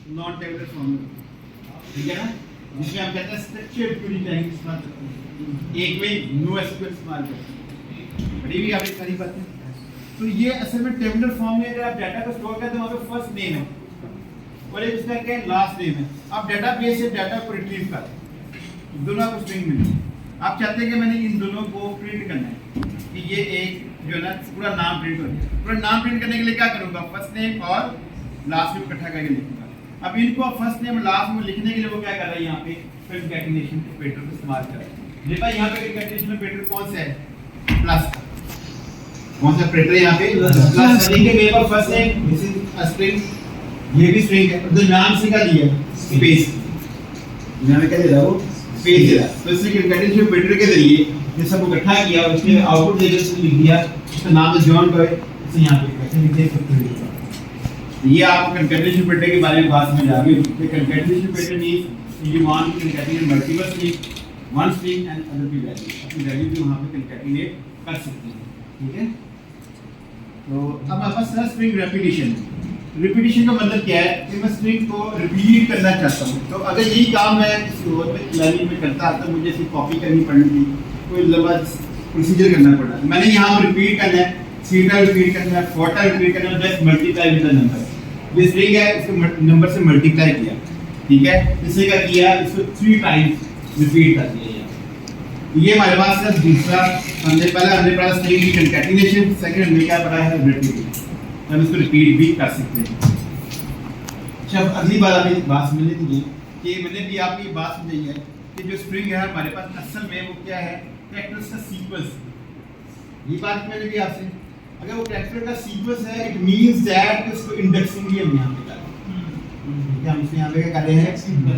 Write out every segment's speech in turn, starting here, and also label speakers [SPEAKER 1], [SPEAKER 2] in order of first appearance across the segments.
[SPEAKER 1] Non tabular form, ठीक है ना, जिसमें हम कहते हैं स्ट्रक्चर्ड क्वेरी लैंग्वेज इस्तेमाल करते हैं, एक में नो एसक्यूएल इस्तेमाल करते हैं, बड़ी भी आपकी सारी बातें। तो ये असल में टेबुलर फॉर्म में अगर आप डाटा को स्टोर करते हैं वहाँ पे फर्स्ट नेम है और एक उसका क्या है लास्ट नेम है। आप डेटाबेस से डाटा को रिट्रीव करते हैं, दोनों को स्ट्रिंग मिले, आप चाहते हैं कि मैंने इन दोनों को प्रिंट करना है कि ये एक जो है ना पूरा नाम प्रिंट हो जाए। पूरा नाम प्रिंट करने के लिए क्या करूँगा, फर्स्ट नेम और लास्ट नेम इकट्ठा करके लिखूंगा। अब इनको फर्स्ट नेम लास्ट में लिखने के लिए वो क्या कर रहा है, यहाँ पे कंकैटिनेशन ऑपरेटर का इस्तेमाल कर रहा है। देखा यहाँ पे कंकैटिनेशन ऑपरेटर कौन सा है, प्लस का, कौन सा ऑपरेटर है यहाँ पे प्लस। देखिए मेरे पास first name this is a string, ये भी स्ट्रिंग है, तो नाम से क्या दिया स्पेस, यहाँ पे क्या दे रहा है वो स्पेस दे रहा है। तो इसने कंकैटिनेशन ऑपरेटर के जरिए ये सब इकट्ठा किया और उसने आउटपुट देकर उसने लिख दिया, उसका नाम है जॉन डॉय, इसे यहाँ पे कैसे लिख सकते। ये आप कंकैटिनेशन ऑपरेटर के बारे में बात समझ आ गई। Concatenation operator means you want to concatenate multiple string, one string and other की वैल्यू, अपनी वैल्यू भी वहाँ पे कंकैटिनेट कर सकते हैं, ठीक है। तो अब हमारे पास है स्ट्रिंग रेपिटेशन। रिपीटिशन का मतलब क्या है कि मैं स्ट्रिंग को रिपीट करना चाहता हूँ। तो अगर यही काम मैं किसी और में लैंग्वेज में करता तो मुझे सिर्फ कॉपी करनी पड़नी थी, कोई लंबा प्रोसीजर करना पड़ा। मैंने यहाँ रिपीट करना है, सीटा रिपीट करना है, फोर्टा रिपीट करना है, just multiply with the number. ये स्ट्रिंग है, इसको नंबर से मल्टीप्लाई किया, ठीक है। इससे क्या किया, इसको 3 टाइम्स रिपीट कर दिया। ये हमारे पास है दूसरा, हमने पढ़ा स्ट्रिंग की कंकैटिनेशन, सेकंड हमने क्या पढ़ा है रिपीट, हम इसको रिपीट भी कर सकते हैं। अच्छा, अगली बार आपकी बात समझ लीजिए कि मैंने भी आपकी बात समझाई है कि जो स्ट्रिंग है हमारे पास असल में वो क्या है, कैरेक्टर्स का सीक्वेंस। ये बात मैंने भी आपसे, अगर वो कैरेक्टर का सीक्वेंस है इट मींस दैट उसको इंडेक्सिंग भी हम यहाँ पे कर रहे हैं, क्या हम इसमें यहाँ पे क्या कर रहे हैं,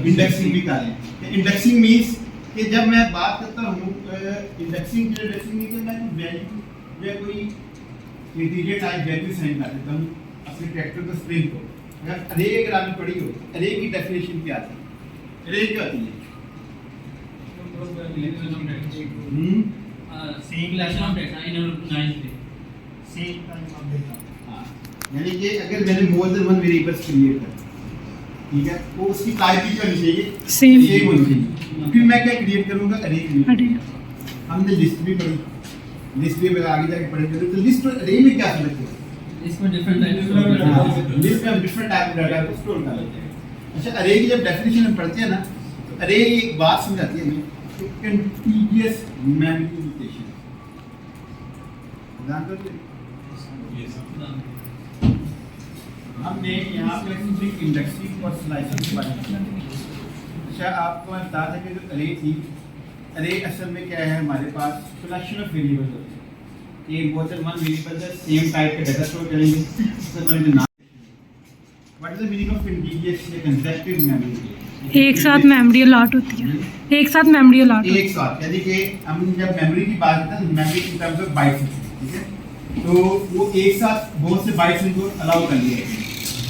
[SPEAKER 1] इंडेक्सिंग भी कर रहे हैं। इंडेक्सिंग मींस कि जब मैं बात करता हूँ इंडेक्सिंग नहीं कि मैं वैल्यू या कोई इंटीजर टाइप वैल्यू सेंड कर देता हूँ अपने कैरेक्टर को स्ट्रिंग को। अगर अरे अगर आपने पढ़ी हो, अरे की डेफिनेशन क्या आती है, अरे क्या होती है, यानी कि अगर मैंने more than one variables create कर, ठीक है, वो उसकी टाइप भी करनी चाहिए सेम होनी चाहिए। फिर मैं क्या क्रिएट करूंगा, अरे क्रिएट। हमने लिस्ट भी पढ़ी, लिस्ट में आगे जाके पढ़ेंगे तो लिस्ट और अरे में क्या फर्क है,
[SPEAKER 2] इसमें डिफरेंट टाइप
[SPEAKER 1] लिस्ट में हम डिफरेंट टाइप के डाटा को स्टोर कर लेते हैं। अच्छा, अरे की जब डेफिनेशन हम पढ़ते हैं ना तो अरे एक बात समझाती है हमें, कंटीन्यूअस मेमोरी लोकेशन। हमने यहाँ पे स्ट्रिंग इंडेक्सिंग और स्लाइसिंग के बारे में किया। अच्छा, आपको मैं बता दें कि जो अरे थी, अरे असल में क्या है, हमारे पास कलेक्शन ऑफ वेरिएबल्स होते हैं। एक बहुत वन वेरिएबल है, सेम टाइप का डाटा स्टोर करेंगे। उससे पहले नाम what is the meaning of continuous या कंसेप्टिव मेमोरी?
[SPEAKER 3] एक साथ मेमोरी अलॉट होती है, एक साथ मेमोरी अलॉट
[SPEAKER 1] एक साथ, यानी कि हम जब मेमोरी की बात करते हैं memory in terms of bytes, ठीक है, तो वो एक साथ बहुत से बाइट्स इनको अलाउ कर लिए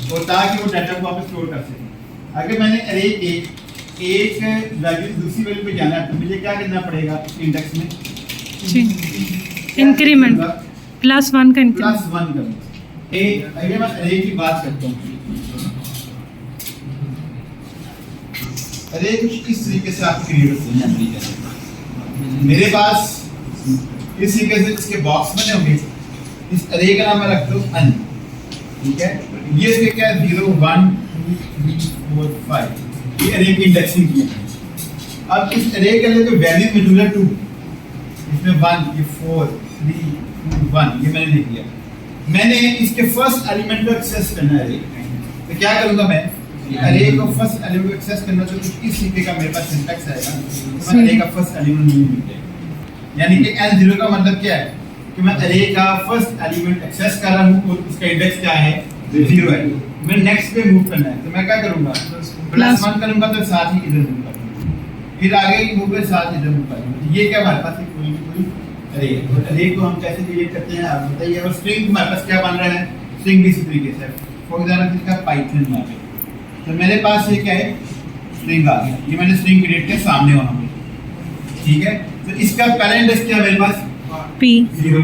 [SPEAKER 1] और ताकि वो डाटा को आप स्टोर कर सकें। अगर मैंने अरे के एक वैल्यू दूसरी वैल्यू पे जाना है तो मुझे क्या करना पड़ेगा इंडेक्स में,
[SPEAKER 3] इंक्रीमेंट +1 का इंक्रीमेंट
[SPEAKER 1] +1 करना। अगर मैं अरे की बात करता हूँ, अरे कुछ इस तरीके से आप क्रिएट करते हैं। मेरे पास इस तरीके से इसके बॉक्स बने होंगे, इस अरे का नाम मैं रखता हूँ अन, ठीक है। ये इसके क्या है 0 1 2 3 4 5, ये अरे की इंडेक्सिंग की है। अब इस अरे के लिए जो वैल्यू मौजूद है 2, इसमें 1, ये 4 3 2 1, ये मैंने लिख दिया। मैंने इसके फर्स्ट एलिमेंट को एक्सेस करना है, तो क्या करूंगा मैं, अरे को फर्स्ट एलिमेंट को एक्सेस करना तो कुछ इस तरीके का मेरे पास सिंटैक्स आएगा। तो मैं अरे का फर्स्ट एलिमेंट नहीं मिलेगा, यानी कि n0 का मतलब क्या है कि मैं अरे का फर्स्ट एलिमेंट एक्सेस कर रहा हूँ और उसका इंडेक्स क्या है 0 है। मैं नेक्स्ट पे मूव करना है तो मैं क्या करूंगा, +1 करूंगा तो साथ ही इधर मूव करूंगा, फिर आगे मूव कर साथ इधर मूव करूंगा। ये क्या हमारे पास कोई अरे है। और अरे को हम कैसे क्रिएट करते हैं आप बताइए। और स्ट्रिंग हमारे पास क्या बन रहा है, स्ट्रिंग भी इसी तरीके से, फॉर एग्जांपल इसका पाइथन में तो मेरे पास ये क्या है स्ट्रिंग आ गया, ये मैंने स्ट्रिंग क्रिएट किया सामने वहां पे, ठीक है। तो इसका पहला इंडेक्स क्या है मेरे पास p0,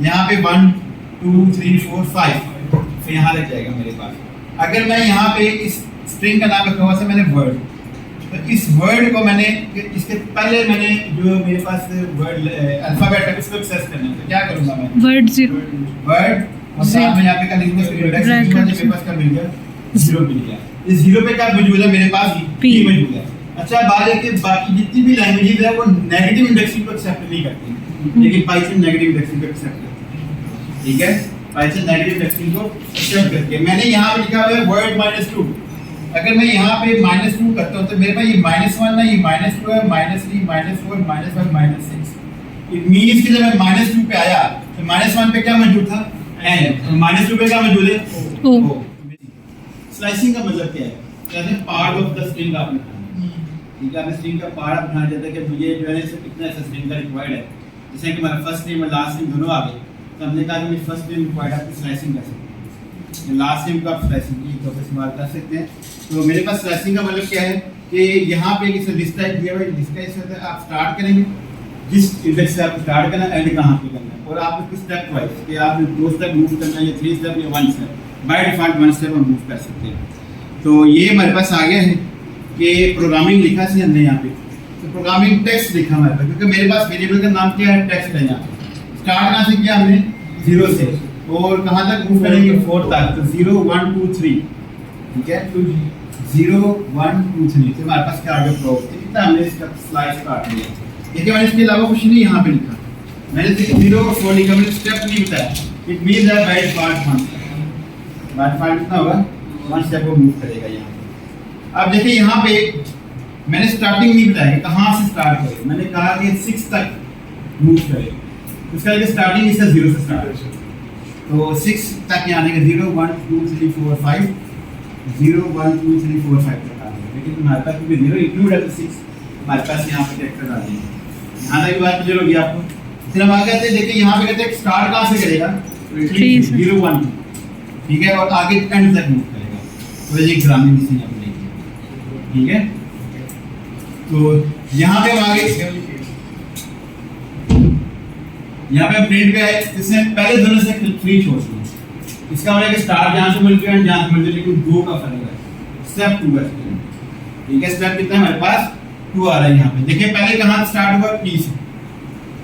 [SPEAKER 1] यहाँ पे 1 2 3 4 5, तो यहाँ लग जाएगा मेरे पास। अगर मैं यहाँ पे इस स्ट्रिंग का नाम रखा हुआ था मैंने वर्ड, तो इस वर्ड को मैंने इसके पहले मैंने जो मेरे पास वर्ड अल्फाबेट है उसको एक्सेस करना है, तो क्या करूँगा मैं?
[SPEAKER 3] वर्ड 0
[SPEAKER 1] वर्ड और साथ में यहाँ पे का लिखूंगा इंडेक्स लिखूंगा, मेरे पास क्या मिल गया? 0 मिल गया। इस 0 पे क्या मौजूद है मेरे पास? P मौजूद है। अच्छा बात है कि बाकी जितनी भी लैंग्वेजेस है वो नेगेटिव इंडेक्सिंग को एक्सेप्ट नहीं करती, लेकिन पाइथन नेगेटिव इंडेक्सिंग को एक्सेप्ट करती है। ठीक है, पाइथन नेगेटिव इंडेक्सिंग को एक्सेप्ट करके मैंने यहाँ पे लिखा हुआ है वर्ड -2। अगर मैं यहाँ पे -2 करता हूँ तो मेरे पास ये -1 है, ये -2 है, -3, -4, -5, -6। इट मींस कि जब मैं -2 पे आया तो -1 पे क्या मौजूद था? n। -2 पे क्या मौजूद है? o। स्लाइसिंग का मतलब क्या है? कहते हैं पार्ट ऑफ द स्ट्रिंग आपने खाना। ठीक है, आपने स्ट्रिंग का पार्ट आप खाना चाहते हैं कि मुझे जो है इसे कितना ऐसा स्ट्रिंग का रिक्वायर्ड है। जैसे कि हमारा फर्स्ट नेम और लास्ट नेम दोनों आ गए, तो हमने कहा कि मुझे फर्स्ट नेम रिक्वायर्ड है, आप स्लाइसिंग कर सकते हैं। लास्ट नेम को आप स्लाइसिंग की तो इस्तेमाल कर सकते हैं। तो मेरे पास स्लाइसिंग का मतलब क्या है कि यहाँ पे किसी लिस्ट टाइप दिया हुआ है, लिस्ट टाइप से आप स्टार्ट करेंगे, जिस इंडेक्स से आप स्टार्ट करना है, एंड कहाँ पे करना है, और आप इसको स्टेप वाइज कि आपने 2 स्टेप मूव करना है या 3 स्टेप या 1 स्टेप, बाय डिफॉल्ट 1 स्टेप हम मूव कर सकते हैं। तो ये हमारे पास आ गया है कि प्रोग्रामिंग लिखा है हमने यहाँ पे, तो प्रोग्रामिंग टेक्स्ट लिखा हमारे पास, क्योंकि मेरे पास वेरिएबल का नाम क्या है? टेक्स्ट है। यहाँ स्टार्ट कहाँ से किया हमने? 0 से, और कहाँ तक मूव करेंगे? 4 तक, तो 0 1 2 3। ठीक है, 0 1 2 3 से हमारे पास क्या आ गया? प्रोग्राम कितना हमने इसका स्लाइस काट लिया। देखिए मैंने इसके अलावा कुछ नहीं यहाँ पे लिखा, मैंने 0 और 4 लिखा, मैंने स्टेप नहीं बताया। It means that by default 1 by default कितना होगा? 1 स्टेप वो मूव करेगा यहाँ। अब देखिए यहाँ पे मैंने स्टार्टिंग नहीं बताया कि कहाँ से स्टार्ट करें, मैंने कहा कि 6 तक मूव करें, उसका लिए स्टार्टिंग इसका 0 से स्टार्ट है, तो 6 तक यहाँ आने का 0 1 2 3 4 5 0 1 2 3 4 5 तक आ गया। लेकिन हमारे पास क्योंकि 0 इंक्लूड है तो 6 हमारे पास यहाँ पे कैरेक्टर आ जाएंगे। यहाँ तक बात क्लियर होगी आपको? फिर हम आगे आते हैं, देखिए यहाँ पे कहते हैं स्टार्ट कहाँ से करेगा? 0 1 2। ठीक है, और आगे एंड तक मूव करेगा, तो ये ग्रामीण से यहाँ पे देखिए। ठीक है, तो यहाँ पे हम आगे यहाँ पे हम प्रिंट पे है, इसमें पहले दोनों से फ्री छोड़ दिया। इसका मतलब कि स्टार्ट जहाँ से मिल गया एंड जहाँ से मिल गया, लेकिन 2 का फर्क है, स्टेप 2 है। ठीक है, स्टेप कितना हमारे पास? 2 आ रहा है यहाँ पे। देखिए पहले कहाँ स्टार्ट हुआ? P से।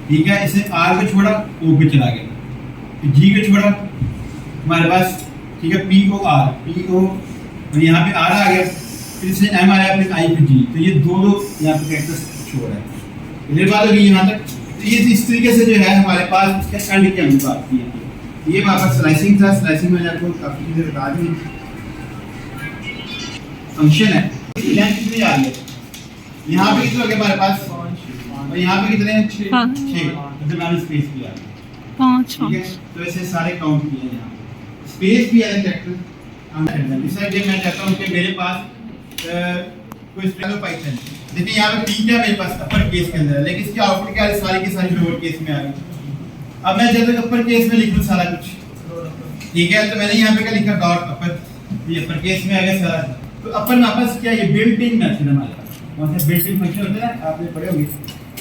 [SPEAKER 1] ठीक है, इसे R पे छोड़ा, O पे चला गया, G पे छोड़ा हमारे पास। ठीक है, P O R P O, और यहाँ पे R आ गया, फिर इसे M आया, फिर I पे G, तो ये दो यहाँ पे कैरेक्टर्स छोड़ रहा है। ये बात होगी यहाँ तक। तो ये इस तरीके से जो है हमारे पास इसके एंड की हमने बात की है। ये हमारे पास स्लाइसिंग था, स्लाइसिंग में आपको काफी चीजें बता दी। फंक्शन है, लेंथ कितनी आ रही है? यहाँ पे कितने हो गए हमारे पास? और यहाँ पे कितने हैं? 6। तो मैंने स्पेस किया
[SPEAKER 3] 5।
[SPEAKER 1] ठीक है, तो ऐसे सारे काउंट किए हैं। यहाँ स्पेस भी है कैरेक्टर। इसलिए मैं चाहता हूँ कि मेरे पास कोई स्ट्रिंग पाइथन, देखिए यहाँ पे P क्या मेरे पास अपर केस के अंदर है, लेकिन इसकी आउटपुट क्या है? सारी की सारी लोअर केस में आ गई। अब मैं चाहता हूँ अपर केस में लिख लूँ सारा कुछ। ठीक है, तो मैंने यहाँ पे क्या लिखा? डॉट अपर, ये अपर केस में आ गया सारा। तो अपर में आपस क्या? ये बिल्ट इन मेथड हमारे पास, कौन सा बिल्ट इन फंक्शन होता है? आपने पढ़े होंगे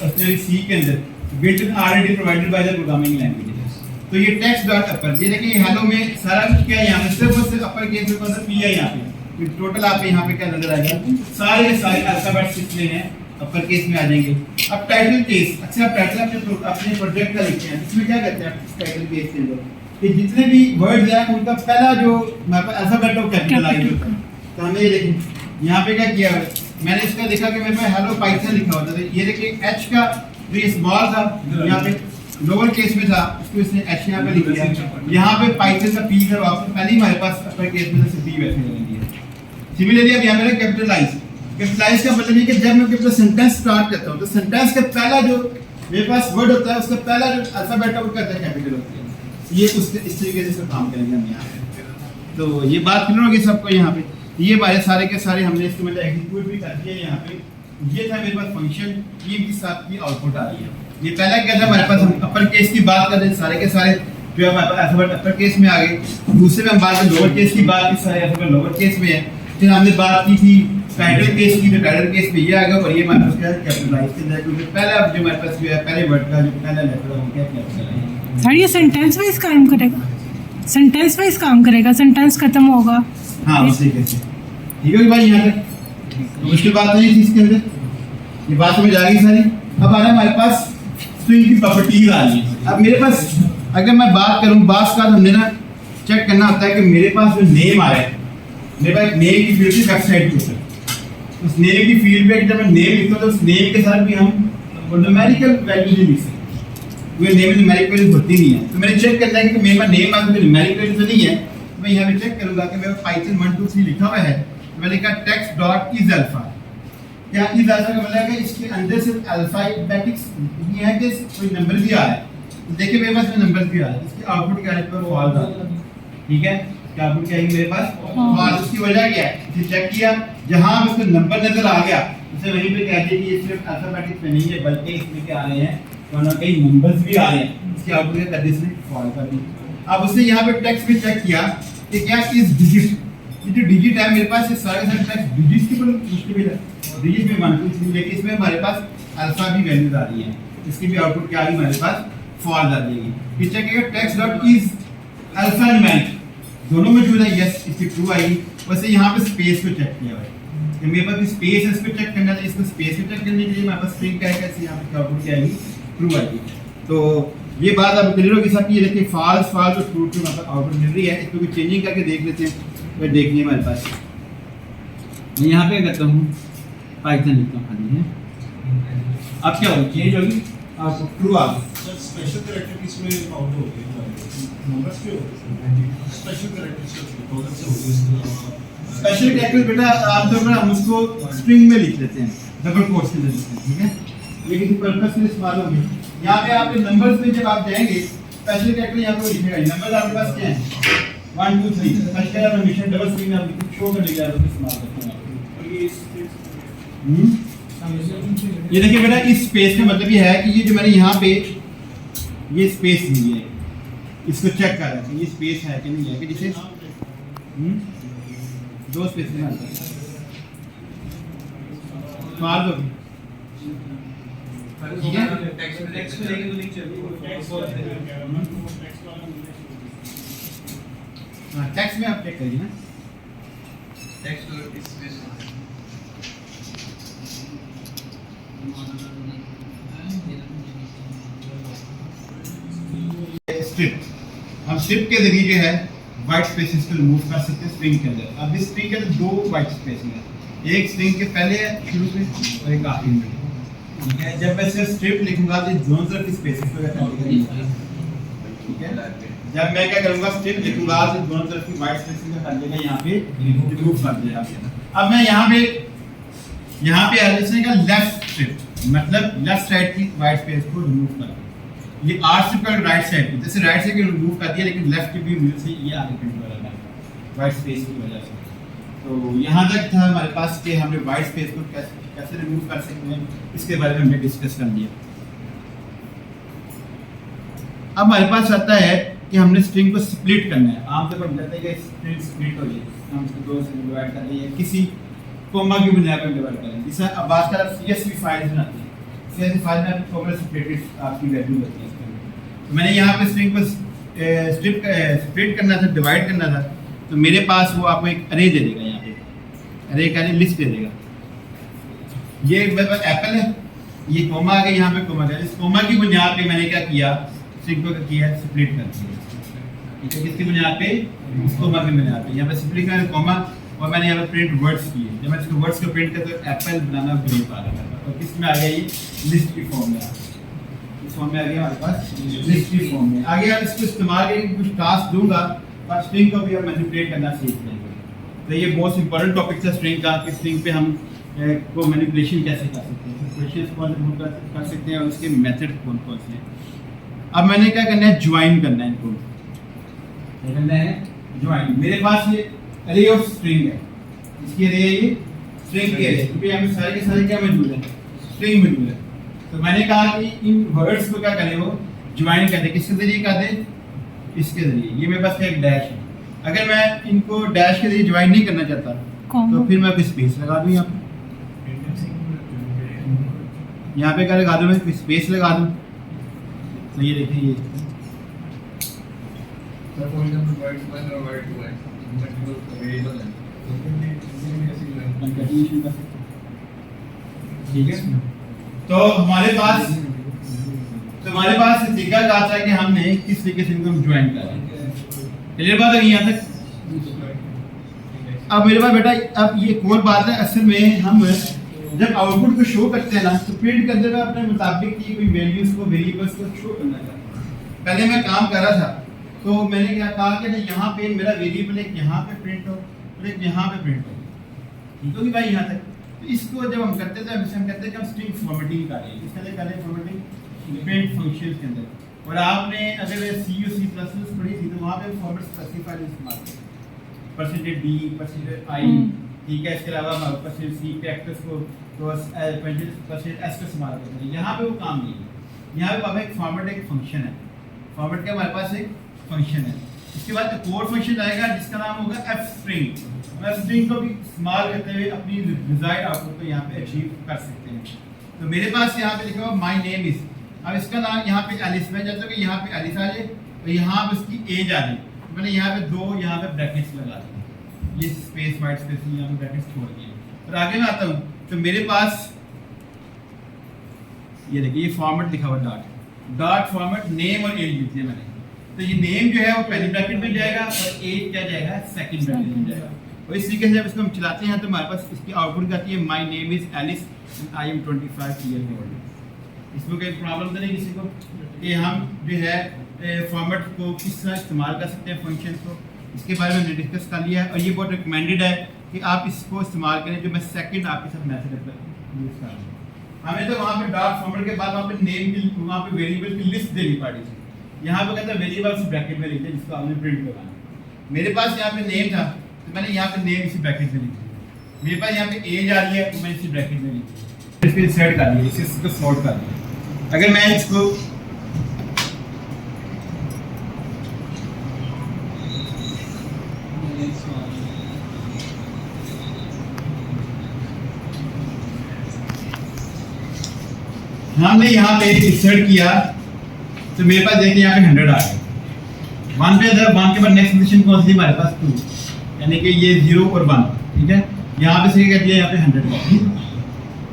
[SPEAKER 1] उसमें सी के अंदर built in already provided by the programming languages. तो ये टेक्स्ट डॉट अपर, ये देखिए हेलो में सारा कुछ क्या है? यहाँ पे सिर्फ और सिर्फ अपर केस में कौन सा? P है यहाँ पे। तो टोटल आप यहाँ पे क्या नजर आएगा? सारे के सारे अल्फाबेट्स कितने हैं? अपर केस में आ जाएंगे। अब टाइटल केस, अच्छा टाइटल अपने प्रोजेक्ट का लिखते हैं, इसमें क्या करते हैं टाइटल केस के अंदर कि जितने भी वर्ड्स हैं उनका पहला जो हमारे पास अल्फाबेट हो कैपिटलाइज होता है। तो हमें ये देखिए यहाँ पे क्या किया है, मैंने इसका देखा कि मेरे पास हेलो पाइथन लिखा होता था, ये देखिए H का जो ये स्मॉल था यहाँ पे लोअर केस में था, उसको इसने H यहाँ पे लिख दिया। यहाँ पे पाइथन का P का ऑप्शन पहले ही हमारे पास अपर केस में से P वैसे लगा दिया। सिमिलरली अब यहाँ पे कैपिटलाइज, कैपिटलाइज का मतलब ये कि जब मैं अपना सेंटेंस स्टार्ट करता हूँ तो सेंटेंस का पहला जो मेरे पास वर्ड होता है उसका पहला जो अल्फाबेट है वो कहता है कैपिटल होती है। ये उस इस तरीके से इसका काम करेंगे हम यहाँ पे। तो ये बात क्लियर होगी सबको यहाँ पे। ये हमारे सारे के सारे हमने इसको मतलब एग्जीक्यूट भी कर दिए यहाँ पे। ये था मेरे पास फंक्शन, ये के साथ की आउटपुट आ रही है। ये पहला क्या था हमारे पास, हम अपर केस की बात कर रहे हैं, सारे के सारे जो हमारे पास अल्फाबेट अपर केस में आ गए। दूसरे में हम बात करें लोअर केस की बात की, सारे अल्फाबेट लोअर केस में है। फिर हमने बात की थी टाइटल केस की, तो टाइटल केस में ये आ गया और ये हमारे पास क्या है कैपिटलाइज के अंदर, क्योंकि पहला जो हमारे पास जो है पहले वर्ड का जो पहला लेटर है वो क्या कैपिटलाइज।
[SPEAKER 3] सर ये सेंटेंस वाइज काम करेगा, सेंटेंस वाइज काम करेगा, सेंटेंस खत्म होगा
[SPEAKER 1] हाँ उसी कैसे ठीक है भाई यहाँ तक मुश्किल बात नहीं थी इसके अंदर ये बात समझ आ गई सारी। अब आ रहा है हमारे पास स्ट्रिंग की प्रॉपर्टीज आ रही है। अब मेरे पास अगर मैं बात करूँ बात का हमने ना चेक करना होता है कि मेरे पास जो नेम आ रहा है मेरे पास नेम की फील्ड वेबसाइट के ऊपर उस नेम की फील्ड पे जब मैं नेम लिखता हूँ तो उस नेम के साथ भी हम न्यूमेरिकल वैल्यू नहीं लिख सकते। वो नेम न्यूमेरिकल वैल्यू होती नहीं है तो मैंने चेक करना है कि मेरे पास नेम आज न्यूमेरिकल वैल्यू तो नहीं है तो मैं यहाँ पे चेक करूँगा कि मेरे पाइथन 1 2 3 लिखा हुआ है तो मैंने कहा टेक्स्ट डॉट इज अल्फा क्या इज अल्फा का मतलब है कि इसके अंदर सिर्फ अल्फा मैट्रिक्स ये है कि कोई नंबर भी आ रहा है। देखिए मेरे पास नंबर भी आ रहा है इसकी आउटपुट क्या है पर फॉल्स आ रहा है ठीक है क्या आउटपुट क्या है मेरे पास फॉल्स। उसकी वजह क्या है इसे चेक किया जहां उसको नंबर नजर आ गया उसे वहीं पे कहते हैं कि ये सिर्फ अल्फाबेटिक में नहीं है बल्कि इसमें क्या आ रहे हैं वरना कई नंबर्स भी आ रहे हैं इसकी आउटपुट क्या कर दी इसने फॉल्स कर दी। अब उसने यहाँ पे टेक्स्ट भी चेक किया कि क्या इस डिजिट ये जो डिजिट है मेरे पास ये सारे टेक्स्ट डिजिट्स की बड़ी मुश्किल है डिजिट में 1 2 3 लेकिन इसमें हमारे पास अल्फा भी वैल्यूज आ रही है इसकी भी आउटपुट क्या आ रही है हमारे पास फॉल्स आ जाएगी। फिर चेक करेगा text dot is alpha numeric दोनों मौजूद है यस इसकी ट्रू आएगी। वैसे यहाँ पे स्पेस को चेक किया भाई कि मेरे पास स्पेस है इस पे चेक करना है इसको स्पेस को चेक करने के लिए हमारे पास स्ट्रिंग का है कैसे यहाँ पे आउटपुट क्या आएगी ट्रू आएगी। तो ये बात अब क्लियर होगी सब ये देखिए फॉल्स फॉल्स और ट्रू ट्रू मतलब आउटपुट मिल रही है इसको भी चेंजिंग करके देख लेते हैं फिर देखिए हमारे पास मैं यहाँ पे करता हूँ पाइथन लिखता हूँ खाली है अब क्या होगी चेंज होगी आपको ट्रू आ
[SPEAKER 4] सर स्पेशल कैरेक्टर इसमें आउट हो गए नंबर्स के स्पेशल कैरेक्टर्स प्रोग्राम से हो गए
[SPEAKER 1] स्पेशल कैरेक्टर बेटा आमतौर पर हम उसको स्ट्रिंग में लिख लेते हैं डबल कोट्स में लिखते हैं ठीक है ये किसी पर्पस के लिए इस्तेमाल होंगे। यहाँ पे आपके नंबर्स में जब आप जाएंगे स्पेशल कैरेक्टर यहाँ पे लिखेगा नंबर आपके पास क्या है 1 2 3 special character mission double string आप शो कर लेगा तो इस्तेमाल करते हैं। ये देखिए बेटा इस स्पेस का मतलब ये है कि ये जो मैंने यहाँ पे ये स्पेस ली है इसको चेक कर रहा है ये स्पेस है कि नहीं है कि जिसे दो स्पेस में आता है मार दो ठीक है
[SPEAKER 4] टेक्स्ट लेके तो नहीं चलिए
[SPEAKER 1] हाँ टेक्स्ट में आप चेक करिए ना
[SPEAKER 4] टेक्स्ट और स्पेस
[SPEAKER 1] स्ट्रिप हम स्ट्रिप के जरिए जो है वाइट स्पेसेस को रिमूव कर सकते हैं स्ट्रिंग के अंदर। अब इस स्ट्रिंग के अंदर दो वाइट स्पेस हैं एक स्ट्रिंग के पहले है शुरू में और एक आखिर में ठीक है। जब मैं सिर्फ स्ट्रिप लिखूंगा तो दोनों तरफ की स्पेसेस को हटा ठीक है। जब मैं क्या करूंगा स्ट्रिप लिखूंगा तो दोनों तरफ की वाइट स्पेसेस को हटा देगा यहाँ पे रिमूव कर देगा। अब मैं यहाँ पे इसने का लेफ्ट स्ट्रिप मतलब लेफ्ट साइड की वाइट स्पेस को रिमूव कर ये आर स्ट्रिप का राइट साइड पे जैसे राइट साइड के रिमूव कर दिया लेकिन लेफ्ट की भी मुझे से ये आगे प्रिंट हो रहा है वाइट स्पेस की वजह से। तो यहाँ तक था हमारे पास कि हमने वाइट स्पेस को कैसे रिमूव कर सकते हैं इसके बारे में हमने डिस्कस कर लिया। अब हमारे पास आता है कि हमने स्ट्रिंग को स्प्लिट करना है। आमतौर पर हम कहते हैं कि स्ट्रिंग स्प्लिट हो जाए हम इसको दो से डिवाइड कर दें किसी कोमा की बुनियाद पर डिवाइड करें। जैसे अब बात कर CSV फाइल बनाते हैं CSV फाइल में कोमा स्प्लिटेड आपकी वैल्यू होती है। तो मैंने यहाँ पे स्ट्रिंग को स्प्लिट करना था डिवाइड करना था तो मेरे पास वो आपको एक अरे दे देगा यहाँ पे अरे का लिस्ट दे देगा। ये मेरे पास एप्पल है ये कोमा आ गया यहाँ पे कोमा इस कोमा की बुनियाद पे मैंने क्या किया स्ट्रिंग को किया स्प्लिट कर दिया ठीक है। किसकी बुनियाद पे इस कोमा की बुनियाद पे यहाँ पे स्प्लिट कर कोमा और मैंने यहाँ पे प्रिंट वर्ड्स किए। जब मैं इसको वर्ड्स को प्रिंट करता तो एप्पल बनाना ग्रेप आ रहा था और किस में आ गया ये लिस्ट की फॉर्म में इस फॉर्म में आ गया हमारे पास लिस्ट की फॉर्म में आगे आप इसको इस्तेमाल करके कुछ टास्क दूंगा और स्ट्रिंग को भी हम मैनिपुलेट करना सीख लेंगे। तो ये बहुत इंपॉर्टेंट टॉपिक था स्ट्रिंग का कि स्ट्रिंग पे हम को मैनिपुलेशन कैसे कर सकते हैं क्वेश्चंस कौन कर सकते हैं और उसके मेथड कौन कौन से हैं। अब मैंने क्या करना है ज्वाइन करना है इनको क्या करना है ज्वाइन। मेरे पास ये अरे ऑफ स्ट्रिंग है इसकी अरे है ये स्ट्रिंग के अरे क्योंकि यहाँ पे सारे के सारे क्या मौजूद है स्ट्रिंग मौजूद है। तो मैंने कहा कि इन वर्ड्स को क्या करें वो ज्वाइन कर दे किसके जरिए कर दे इसके जरिए। ये मेरे पास एक डैश है अगर मैं इनको डैश के जरिए ज्वाइन नहीं करना चाहता तो फिर मैं स्पेस लगा दूँ यहाँ पे क्या लगा दूँ मैं स्पेस लगा दूँ। तो ये देखिए ये ठीक है, तो हमारे पास तरीका कहा था कि हमने किस तरीके से इनको ज्वाइन करा। क्लियर बात है यहाँ तक। अब मेरे पास बेटा अब ये एक और बात है, असल में हम जब आउटपुट को शो करते हैं ना तो प्रिंट करते हुए अपने मुताबिक की कोई वैल्यूज को वेरिएबल्स को शो करना चाहते हैं। पहले मैं काम कर रहा था तो मैंने क्या कहा कि यहाँ पे मेरा वेरिएबल एक यहाँ पे प्रिंट हो और एक यहाँ पे प्रिंट हो, ठीक होगी भाई यहाँ तक। तो इसको जब हम करते थे हम कहते हैं कि हम स्ट्रिंग फॉर्मेटिंग कर रहे हैं, इसके अंदर कर रहे हैं फॉर्मेटिंग प्रिंट फंक्शंस के अंदर। और आपने अगर सी C++ पढ़ी थी तो वहाँ पे फॉर्मेट स्पेसिफायर इस्तेमाल करते हैं, %d %i, ठीक है। इसके अलावा हम %c कैरेक्टर्स को तो %s का इस्तेमाल करते हैं। यहाँ पे वो काम नहीं है, यहाँ पे हमें एक फॉर्मेट एक फंक्शन है, फॉर्मेट का हमारे पास एक फंक्शन है। इसके बाद एक और फंक्शन आएगा जिसका नाम होगा fstring। fstring को भी इस्तेमाल करते हुए अपनी डिजायर्ड आउटपुट को यहाँ पे अचीव कर सकते हैं। तो मेरे पास यहाँ पे लिखा हुआ माय नेम इज, अब इसका नाम यहाँ पे एलिस में जाता है कि यहाँ पे एलिस आ जाए और यहाँ पे उसकी एज आ जाए। तो मैंने यहाँ पे 2 यहाँ पे ब्रैकेट्स लगा दिए, ये स्पेस वाइट स्पेस यहाँ पे ब्रैकेट्स छोड़ दिए। और आगे मैं आता हूँ तो मेरे पास ये देखिए ये फॉर्मेट लिखा हुआ डॉट फॉर्मेट नेम और एज लिख दिया मैंने। तो ये नेम जो है वो पहली ब्रैकेट में जाएगा और एज क्या जाएगा सेकंड ब्रैकेट में जाएगा। और इस तरीके से जब इसको हम चलाते हैं तो हमारे पास इसकी आउटपुट आती है my name is Alice and I am 25 years old. इसमें कोई प्रॉब्लम तो नहीं किसी को कि हम जो है फॉर्मेट को किस तरह इस्तेमाल कर सकते हैं फंक्शन को, इसके बारे में हमने डिस्कस कर लिया है। और ये बहुत रिकमेंडेड है कि आप इसको इस्तेमाल करें जो मैं सेकंड आपके साथ मैसेज यूज़ कर रहा हूँ। हमें तो वहाँ पे डॉट फॉर्मेट के बाद वहाँ पे नेम की वहाँ पे वेरिएबल की लिस्ट देनी पड़ी थी। यहाँ पे कहता है वेरिएबल्स ब्रैकेट में लिखते हैं जिसको आपने प्रिंट करवाना। मेरे पास यहाँ पे नेम था तो मैंने यहाँ पे नेम इसी ब्रैकेट में लिखी। मेरे पास यहाँ पे एज आ रही है तो मैं इसी ब्रैकेट में लिखी, इसको इंसर्ट कर दिया, इसको सॉर्ट कर दिया। अगर मैं इसको हमने यहाँ पे इंसर्ट किया तो मेरे पास देखिए यहाँ पे 100 आ गया। 1 पे जब 1 के बाद नेक्स्ट पोजीशन कौन सी हमारे पास 2, यानी कि ये 0 और 1, ठीक है। यहाँ पे से क्या दिया, यहाँ पे 100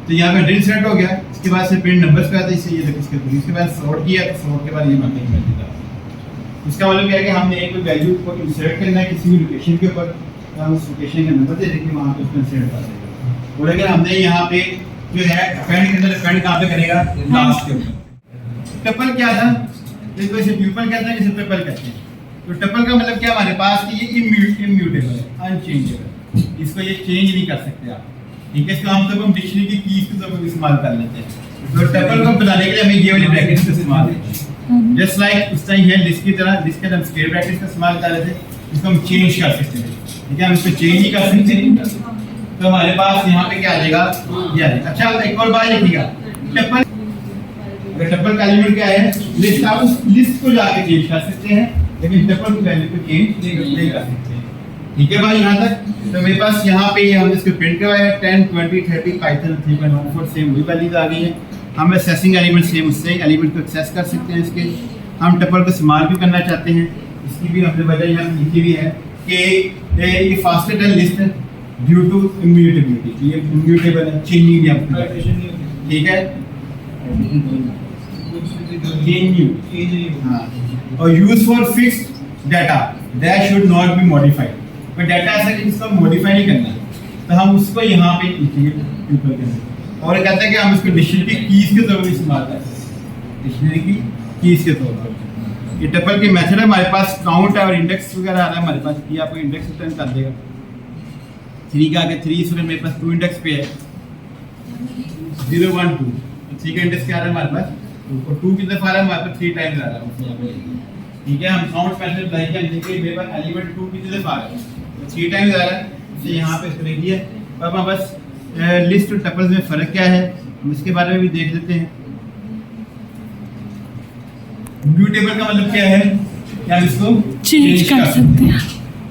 [SPEAKER 1] तो यहाँ पे 100 इंसर्ट हो गया। इसके बाद से प्रिंट नंबर्स पे आता है, इससे ये देखो इसके बाद सॉर्ट किया तो सॉर्ट के बाद ये मैसेज कर देता है। इसका मतलब क्या है कि हमने एक वैल्यू को इंसर्ट करना है किसी भी लोकेशन के ऊपर, तो हम उस लोकेशन का नंबर दे देंगे वहाँ पे उसको इंसर्ट कर देंगे। और अगर हमने यहाँ पे जो है अपेंड के अंदर अपेंड कहाँ पे करेगा, लास्ट के ऊपर। टपल क्या था, इसको इसे ट्यूपल कहते हैं, इसे ट्रिपल कहते हैं। तो टपल का मतलब क्या, हमारे पास कि ये इम्यूटेबल है, अनचेंजेबल, इसको ये चेंज नहीं कर सकते आप, ठीक है। इसका हम डिक्शनरी की कीज के तौर पर इस्तेमाल कर लेते हैं। तो टपल को बताने के लिए हमें ये वाली ब्रैकेट्स का इस्तेमाल करते हैं। जस्ट लाइक उस टाइम है लिस्ट की तरह, लिस्ट के हम स्क्वायर ब्रैकेट्स का इस्तेमाल कर रहे थे, इसको हम चेंज कर सकते हैं, ठीक है। हम इसको चेंज ही कर सकते हैं। तो हमारे पास यहाँ पे क्या आ जाएगा, ये आ जाएगा। अच्छा एक और बात लिखिएगा, टपल का एलिमेंट क्या है, लिस्ट। आप उस लिस्ट को जाके चेंज कर सकते हैं लेकिन टपल की वैल्यू को चेंज नहीं कर सकते, ठीक है भाई यहाँ तक। तो मेरे पास यहाँ पे हम इसको प्रिंट करवाया 10 20 30 पाइथन 3.14 सेम वही वैल्यूज आ गई है। हम एसेसिंग एलिमेंट सेम उससे एलिमेंट को एक्सेस कर सकते हैं इसके। हम टपल को इस्तेमाल भी करना चाहते हैं, इसकी भी हमने वजह यहाँ लिखी भी है कि ये faster than list due to immutability, ये इम्यूटेबल है, चेंजिंग नहीं आपकी, ठीक है। हाँ, और use for fixed data that should not be modified. पर डाटा ऐसा कि जिसको मॉडिफाई नहीं करना, तो हम उसको यहाँ पे लिखेंगे ट्यूपल के अंदर। और कहते हैं कि हम इसको डिक्शनरी की कीज के तौर पर इस्तेमाल करते हैं, डिक्शनरी की कीज के तौर पर। ये टपल के मेथड है, हमारे पास काउंट है और इंडेक्स वगैरह आ रहा है हमारे पास, ये आपको इंडेक्स रिटर्न कर देगा। 3 का आगे 3 इसमें मेरे पास 2 इंडेक्स पे है, 0 1 2, 3 का इंडेक्स क्या आ रहा है हमारे पास, और 2 की तरफ आ रहा है हमारे पास 3 टाइम्स आ रहा है, ठीक है। हम काउंट मेथड अप्लाई किया, देखिए मेरे पास एलिमेंट 2 की तरफ आ रहा है, 3 टाइम्स आ रहा है, तो यहाँ पे इसको लिख दिया। अब हम बस लिस्ट और टपल्स में फ़र्क क्या है हम इसके बारे में भी देख लेते हैं। म्यूटेबल का मतलब क्या है, क्या हम इसको
[SPEAKER 3] चेंज कर सकते हैं।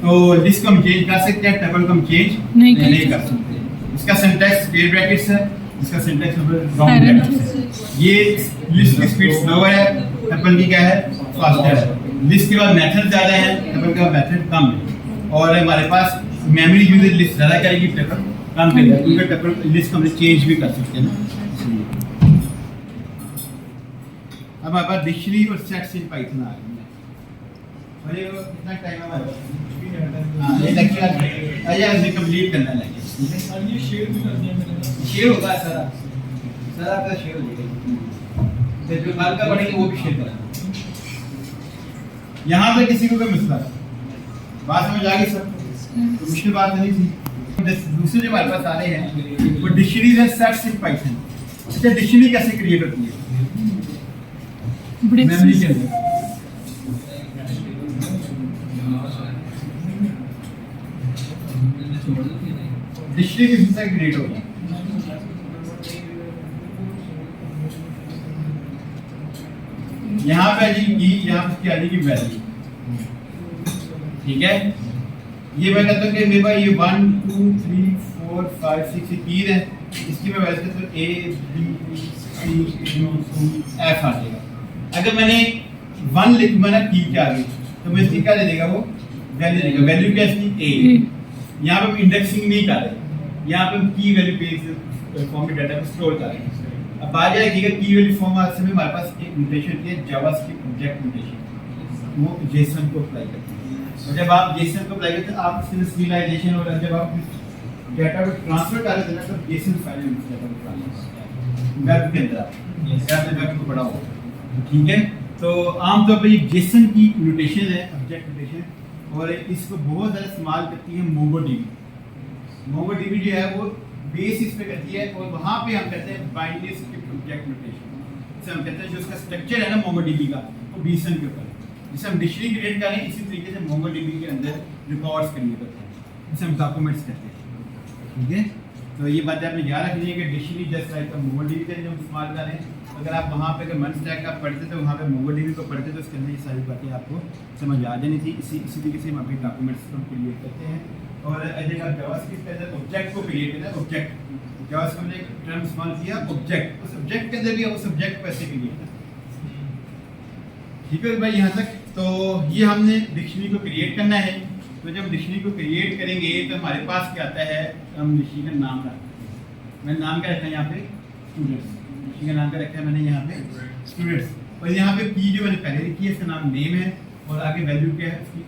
[SPEAKER 1] तो लिस्ट को हम चेंज कर सकते हैं, टपल को हम चेंज नहीं कर सकते। इसका सिंटैक्स स्क्वायर ब्रैकेट्स है, इसका सिंटैक्स राउंड ब्रैकेट्स है। ये लिस्ट की स्पीड स्लोअर है, टपल की क्या है फास्टर है। लिस्ट के बाद मेथड ज़्यादा है, टपल का मेथड कम है, और हमारे पास मेमोरी यूजेज लिस्ट ज़्यादा करेगी, पेपर कम करेगा, क्योंकि पेपर लिस्ट हम चेंज भी कर सकते हैं ना। अब हमारे पास डिक्शनरी और सेट्स इन पाइथन आ गई है। और ये कितना टाइम हमारे पास? हाँ, ये लेक्चर आइए हमने कंप्लीट करना है लेक्चर।
[SPEAKER 2] और ये शेयर भी कर दिया मैंने।
[SPEAKER 1] शेयर होगा सारा आपका शेयर हो जाएगा। तो जो बाल का पढ़ेंगे वो भी शेयर करेंगे। यहाँ पे किसी को कोई मसला बात समझ आ गई सब? तो मुश्किल बात नहीं थी। दूसरे जो हमारे पास आ रहे हैं वो डिक्शनरीज है सेट्स इन पाइथन। अच्छा, डिक्शनरी कैसे क्रिएट होती है मेमोरी के अंदर? डिक्शनरी किस तरह क्रिएट होगी? यहाँ पे आ जाएगी, यहाँ पे आ जाएगी वैल्यू, ठीक है। ये मैं कहता हूँ कि मेरे पास ये 1 2 3 4 5 6 ये कीज है, इसकी मैं वैल्यू कहता हूँ A B C D F आ जाएगा। अगर मैंने 1 लिख मैंने की के आगे तो मैं इसकी क्या दे देगा, वो वैल्यू देगा। वैल्यू क्या इसकी A। यहाँ पे हम इंडेक्सिंग नहीं कर रहे, यहाँ पे हम की वैल्यू पेज फॉर्म में डाटा को स्टोर कर रहे हैं। अब बात यह है कि की वैल्यू फॉर्म आज से हमारे पास एक नोटेशन है जावास्क्रिप्ट ऑब्जेक्ट नोटेशन, वो जेसन को अप्लाई करते हैं। और जब आप जेसन को अप्लाई करते हैं आप इसमें सीरियलाइजेशन और जब आप डाटा को ट्रांसफर कर रहे हैं तो जेसन फाइल में डाटा को ट्रांसफर वेब के अंदर आपने वेब को पढ़ा हो, ठीक है। तो आमतौर पर ये जेसन की नोटेशन है, ऑब्जेक्ट नोटेशन, और इसको बहुत ज़्यादा इस्तेमाल करती है मोंगोडीबी। मोंगोडीबी जो है वो बेस इस पे करती है और वहाँ पे हम कहते हैं बाइनरी स्क्रिप्ट ऑब्जेक्ट नोटेशन। जैसे हम कहते हैं जो उसका स्ट्रक्चर है ना मोंगोडीबी का, वो बीसन के ऊपर जैसे हम डिक्शनरी क्रिएट करें इसी तरीके से मोंगोडीबी के अंदर रिकॉर्ड्स क्रिएट होते हैं, जैसे हम डॉक्यूमेंट्स करते हैं, ठीक है। तो ये बात आपने याद रखनी है कि डिक्शनरी जस्ट लाइक मोंगोडीबी का जो इस्तेमाल करें, अगर आप वहाँ पे अगर मन स्टैक आप पढ़ते तो वहाँ पे मोंगोडीबी को पढ़ते तो उसके अंदर ये सारी बातें आपको समझ आ जानी थी। इसी तरीके से हम अपने डॉक्यूमेंट्स को क्रिएट करते हैं। और अगर आप जावास्क्रिप्ट के अंदर ऑब्जेक्ट को क्रिएट करते हैं, ऑब्जेक्ट जावास्क्रिप्ट ने एक टर्म इस्तेमाल किया ऑब्जेक्ट, उस ऑब्जेक्ट के अंदर भी उस ऑब्जेक्ट को ऐसे क्रिएट करते हैं, ठीक है भाई यहाँ तक। तो ये हमने डिक्शनरी को क्रिएट करना है। तो जब डिक्शनरी को क्रिएट करेंगे तो हमारे पास क्या आता है, हम डिक्शनरी का नाम रखते हैं। मैंने नाम क्या रखा है यहाँ पे स्टूडेंट्स, डिक्शनरी का नाम क्या रखा है मैंने यहाँ पे स्टूडेंट्स। और यहाँ पे की जो मैंने पहले लिखी है इसका नाम नेम है और आगे वैल्यू क्या है इसकी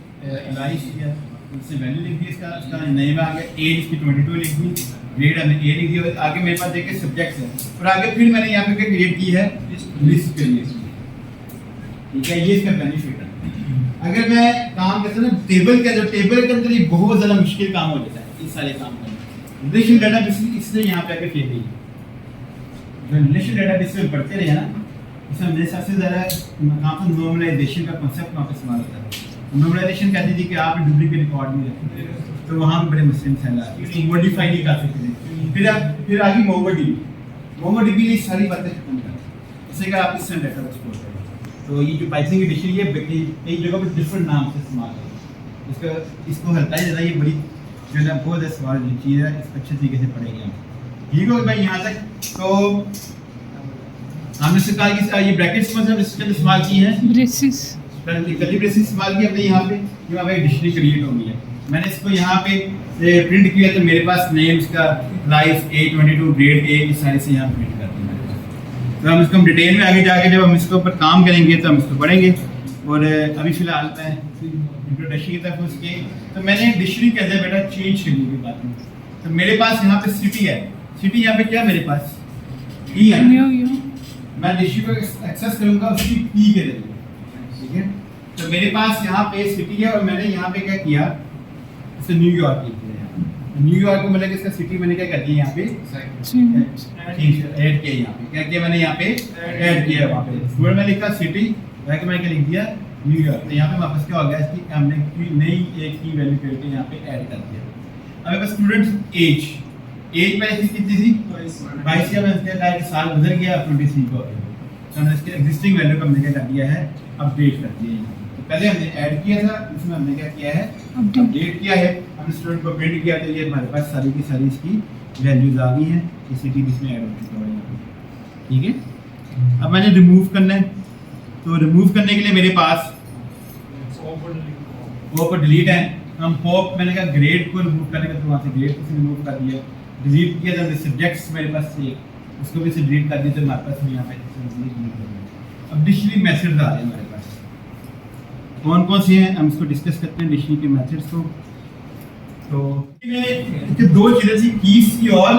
[SPEAKER 1] एलाइस है, इससे वैल्यू लिख दी, इसका नेम आ गया, एज इसकी 22 लिख दी, ग्रेड हमने ए लिख दी और आगे मेरे पास देखिए सब्जेक्ट्स है और आगे फिर मैंने यहाँ पे क्रिएट की है लिस्ट के लिए, ठीक है। ये इसका बेनिफिट है। अगर मैं काम करता ना टेबल के अंदर, टेबल के अंदर ये बहुत ज़्यादा मुश्किल काम हो जाता है इस सारे काम का। रिलेशन डाटा इसलिए यहाँ पे आके फेल गई, जो रिलेशन डाटा बेस में पढ़ते रहे ना, इसमें मेरे सबसे ज़्यादा कहाँ पर नॉर्मलाइजेशन का कॉन्सेप्ट वहाँ पर इस्तेमाल होता है। नॉर्मलाइजेशन कहती थी कि आप डुप्लीकेट रिकॉर्ड नहीं रखते, तो वहाँ पे बड़े मसले फैला, इसको मॉडिफाई नहीं कर सकते। फिर आगे मोंगोडीबी ये सारी बातें खत्म कर इससे आप इससे डाटा एक्सपोर्ट करें। तो ये जो पाइथन की डिक्शनरी है कई जगह पर डिफरेंट नाम से इस्तेमाल है, इसको हल्का ही ज़्यादा ये बड़ी जो है बहुत सवाल चीज़ है, इसको अच्छे तरीके से पढ़ेंगे हम, ठीक हो भाई यहाँ तक। तो हमने कहा कि ये ब्रैकेट्स में हमने इस्तेमाल की है, ब्रेसिस कर्ली ब्रेसिस इस्तेमाल की हमने यहाँ पे, यहाँ पे डिक्शनरी क्रिएट हो गई है। मैंने इसको यहाँ पे प्रिंट किया तो मेरे पास नेम इसका लाइफ A22 ग्रेड A इस सारे से यहाँ प्रिंट करते हैं। तो हम इसको डिटेल में आगे जाके जब हम इसके ऊपर काम करेंगे तो हम इसको पढ़ेंगे। और अभी फिलहाल मैं इंट्रोडक्शन की तरफ उसके, तो मैंने डिक्शनरी के अंदर बेटा चेंज करने की बात में, तो मेरे पास यहाँ पे सिटी है, सिटी यहाँ पे क्या मेरे पास ई है, मैं डिक्शनरी को एक्सेस करूँगा उसकी ई के जरिए, ठीक है। तो मेरे पास यहाँ पे सिटी है और मैंने यहाँ पे क्या किया, इसे न्यूयॉर्क लिख दिया। न्यूयॉर्क को मतलब इसका सिटी मैंने क्या कर दिया यहाँ पे ऐड किया, यहाँ पे क्या किया मैंने यहाँ पे ऐड किया, वहाँ पे स्टूडेंट में लिखा सिटी, वैसे मैंने क्या लिख दिया न्यूयॉर्क। तो यहाँ पे वापस क्या हो गया, इसकी हमने नई एक की वैल्यू करके यहाँ पे ऐड कर दिया। अब मेरे पास स्टूडेंट एज पहले कितनी थी 22 या मैंने साल गुजर गया 23 को, तो हमने इसके एग्जिस्टिंग वैल्यू को हमने क्या कर दिया है अपडेट कर दिया है। तो पहले हमने ऐड किया था, इसमें हमने क्या किया है अपडेट किया है। हमने स्टूडेंट को प्रिंट किया तो ये हमारे पास सारी की सारी इसकी वैल्यूज आ गई हैं, इसी की इसमें ऐड हो चुका है, ठीक है। अब मैंने रिमूव करना है, तो रिमूव करने के लिए मेरे पास वो पर डिलीट है, हम पॉप मैंने कहा ग्रेड को रिमूव करने का, तो वहाँ से ग्रेड को रिमूव कर दिया, डिलीट किया था सब्जेक्ट्स मेरे पास से उसको भी से डिलीट कर दिया, तो हमारे पास यहाँ पे अब डिक्शनरी मेथड्स आ रहे हैं हमारे पास। कौन कौन से हैं हम इसको डिस्कस करते हैं डिक्शनरी के मेथड्स को। तो इसके दो चीज़ें थी, कीज की और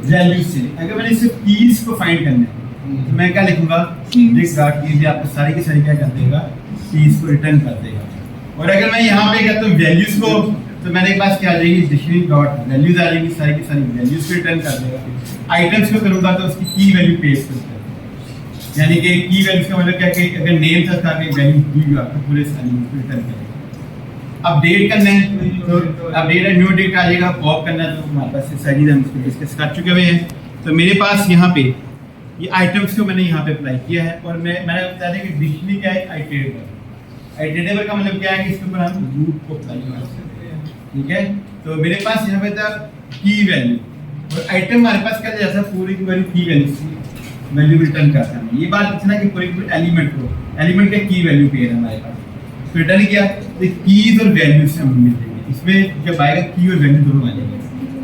[SPEAKER 1] वैल्यूज से। अगर मैंने सिर्फ कीज को फाइंड करना है तो मैं क्या लिखूंगा, दिस डॉट कीज आपको सारी की सारी क्या कर देगा, कीज को रिटर्न कर देगा। और अगर मैं यहाँ पे कहता हूँ वैल्यूज को, तो मेरे पास क्या आ जाएगी, डिक्शनरी डॉट वैल्यूज आ जाएगी, सारी की सारी वैल्यूज को रिटर्न कर देगा। आइटम्स को करूँगा तो उसकी की वैल्यू पेस्ट करता है, यानी कि की वैल्यूज का मतलब क्या कि अगर नेम था कि वैल्यू दी आपको पूरे एलिमेंट को रिटर्न करेगा। अपडेट करना है तो अपडेट न्यू डेट आ जाएगा, पॉप करना है तो हमारे पास सारी हम इसको डिस्कस कर चुके हुए हैं। तो मेरे पास यहाँ पे ये आइटम्स को मैंने यहाँ पे अप्लाई किया है, और मैंने बता दिया कि डिक्शनरी क्या है, आइटरेटेबल। आइटरेटेबल का मतलब क्या है कि इसके ऊपर हम लूप को अप्लाई कर सकते हैं, ठीक है। तो मेरे पास यहाँ पे था की वैल्यू, और आइटम हमारे पास क्या जैसा पूरी की पूरी की वैल्यू रिटर्न करता है। ये बात पूछना कि पूरी एलिमेंट को, एलिमेंट के की वैल्यू पेयर है हमारे पास, तो रिटर्न किया तो कीज और वैल्यू से हमें मिलेंगे। इसमें जब आएगा की और वैल्यू दोनों आ जाएंगे,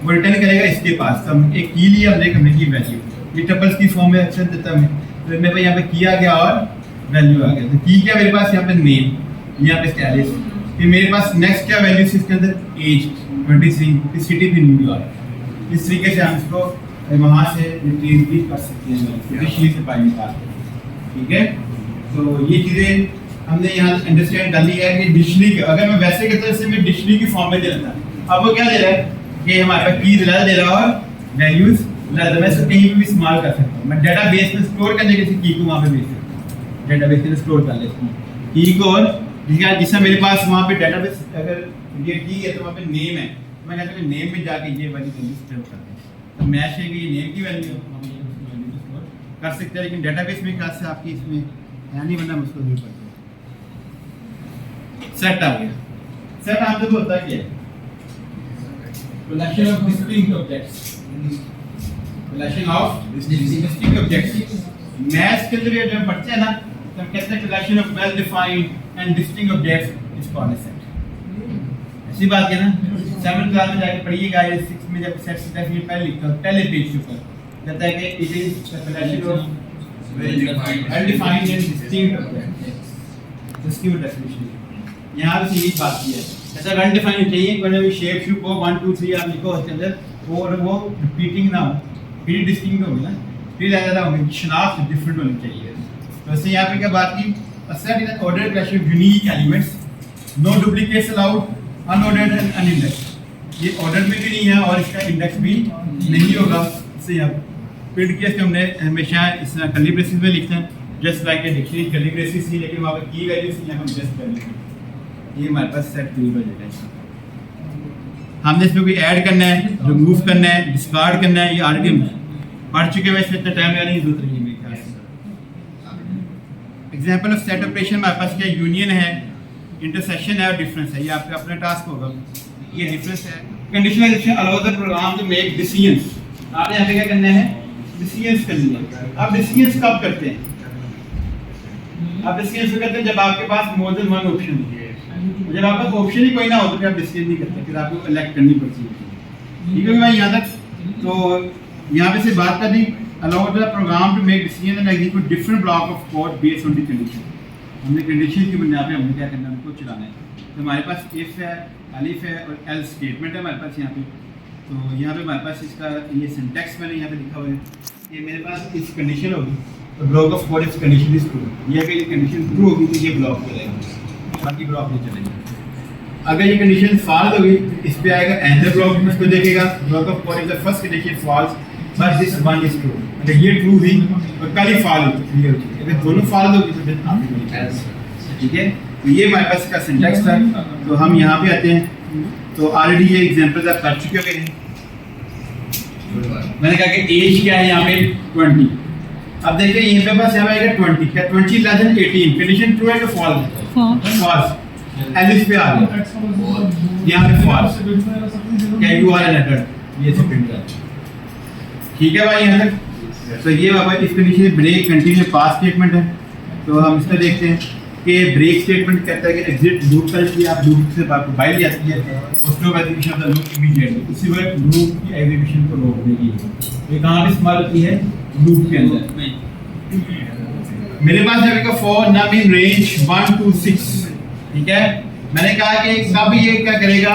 [SPEAKER 1] वो रिटर्न करेगा इसके पास। तो हम एक की लिया, हमने हमने की वैल्यू, ये टपल्स की फॉर्म में अक्सर देता है, तो मेरे पास यहाँ पे की आ गया और वैल्यू आ गया। तो की क्या मेरे पास यहाँ पे नेम, यहाँ पे स्टैलिस, फिर मेरे पास नेक्स्ट क्या वैल्यू है इसके अंदर, एज 23, सिटी भी न्यूयॉर्क। इस तरीके से हम इसको वहाँ से रिट्रीव भी कर सकते हैं, डिक्शनरी से पाई निकाल, ठीक है। तो ये चीज़ें हमने यहाँ अंडरस्टैंड कर लिया है कि डिक्शनरी, अगर मैं वैसे कहता हूँ मैं डिक्शनरी की फॉर्म में दे रहा था, अब वो क्या दे रहा है कि हमारे पास की दे रहा है और वैल्यूज मैं इसको कहीं भी इस्तेमाल कर सकता हूँ। मैं डेटाबेस में स्टोर करने के लिए की को वहाँ पे भेज सकता हूँ, डेटाबेस में स्टोर कर लेता हूँ की को, और जिसका मेरे पास वहाँ पे डेटाबेस अगर ये की है तो वहाँ पे नेम है, मैं कहता हूँ नेम में जाके ये वाली वैल्यू स्टोर कर दें, तो मैच है कि ये नेम की वैल्यू हम वैल्यू स्टोर कर सकते हैं। लेकिन डेटाबेस में खास से आपकी इसमें है नहीं, वरना हम उसको यूज करते हैं। सेट आ गया, सेट आप देखो होता क्या है, collection of distinct objects, collection of distinct objects. Maths के अंदर जब पढ़ते हैं ना तो हम कहते हैं collection of well defined and distinct objects is called set. ऐसी बात है ना, 7th क्लास में जाके पढ़िएगा, या 6 में जब सेट की डेफिनेशन पहले लिखता हूं, पहले पेज के ऊपर कहता है कि it is collection of well defined and distinct objects, इसकी वो डेफिनेशन है। यहाँ पे यही बात की है, ऐसा वेल डिफाइंड चाहिए, कोई भी शेप शुप हो 1 2 3 आप लिखो उसके अंदर, और वो रिपीटिंग ना हो, फिर डिस्टिंक्ट होगी ना, फिर ज़्यादा होगी, शनाख्त डिफरेंट होनी चाहिए। तो ऐसे यहाँ पे क्या बात की, a set is an ordered collection of unique elements, no duplicates allowed, unordered and unindexed। ये ऑर्डर में भी नहीं है और इसका इंडेक्स भी नहीं होगा। इससे यहाँ प्रिंट किया इसके हमने हमेशा इस कर्ली ब्रेसेस में लिखते हैं, just like a dictionary curly braces थी, लेकिन वहाँ पे की वैल्यू से हम जस्ट कर लेते हैं। ये हमारे पास सेट वेरिएबल है, हमने इसमें कोई ऐड करना है, रिमूव करना है, डिस्कार्ड करना है, ये ऑलरेडी हम पढ़ चुके हैं, इसमें इतना टाइम लगाने की जरूरत नहीं है मेरे ख्याल से। एग्जांपल ऑफ सेट ऑपरेशन हमारे पास क्या यूनियन है, इंटरसेक्शन है और डिफरेंस है, ये आपका अपना टास्क होगा। ये डिफरेंस है, conditional allows the program to make decisions. आपने यहाँ पे क्या करना है, डिसीजंस करनी है। अब डिसीजंस कब करते हैं, आप डिसीजंस करते हैं जब आपके पास मोर देन वन ऑप्शन है। जब आपका ऑप्शन ही कोई ना हो तो फिर आप डिसीजन नहीं करते, फिर आपको इलेक्ट करनी पड़ती है। ठीक है भाई, यहाँ तक तो यहाँ पे से बात कर दी, allow the program to make decision and execute different block of code based on the condition. हमने कंडीशन की बुनियाद पे हमने क्या करना है, उनको चलाना है। तो हमारे पास इफ है, अलिफ है और एल स्टेटमेंट है हमारे पास यहाँ पे। तो यहाँ पे हमारे पास इसका ये सिंटैक्स मैंने यहाँ पे लिखा हुआ है, ये मेरे पास इस कंडीशन होगी तो ब्लॉक ऑफ कोड इस कंडीशन इज ट्रू, ये अगर ये कंडीशन ट्रू होगी तो ये ब्लॉक हो जाएगा, बाकी ब्लॉक नहीं चलेगा। अगर ये कंडीशन फॉल्स होगी इस पे आएगा एंड ब्लॉक में, इसको देखेगा block of code is the first condition false but this one is true. अगर ये ट्रू हुई तो पहली फॉल्स होगी, क्लियर होगी। अगर दोनों फॉल्स होगी तो फिर आपकी एल्स। ठीक है, तो ये हमारे पास का सिंटैक्स था। तो हम यहाँ पे आते हैं, तो ऑलरेडी ये एग्जांपल्स आप कर चुके हैं। मैंने कहा कि एज क्या है यहाँ पे 20। अब देखिए यहाँ पे बस यहाँ आएगा 20, क्या 20 लेस देन 18, कंडीशन ट्रू है कि फॉल्स? फॉल्स। एलिस पे आ गया, यहाँ पे फॉल्स, क्या यू आर एन एडल्ट, ये से प्रिंट कर। ठीक है भाई, यहाँ तक। तो ये बाबा इस कंडीशन में ब्रेक कंटिन्यू पास स्टेटमेंट है, तो हम इसको देखते हैं। कि ब्रेक स्टेटमेंट कहता है कि एग्जिट लूप करके आप लूप से बाहर जाती है उसको execution of the loop immediately उसी वक्त लूप की एग्जीक्यूशन को रोक देगी। ये कहाँ पे इस्तेमाल होती है? लूप के अंदर। मेरे पास है का for num in range 1 to 6, ठीक है। मैंने कहा कि कब ये क्या करेगा,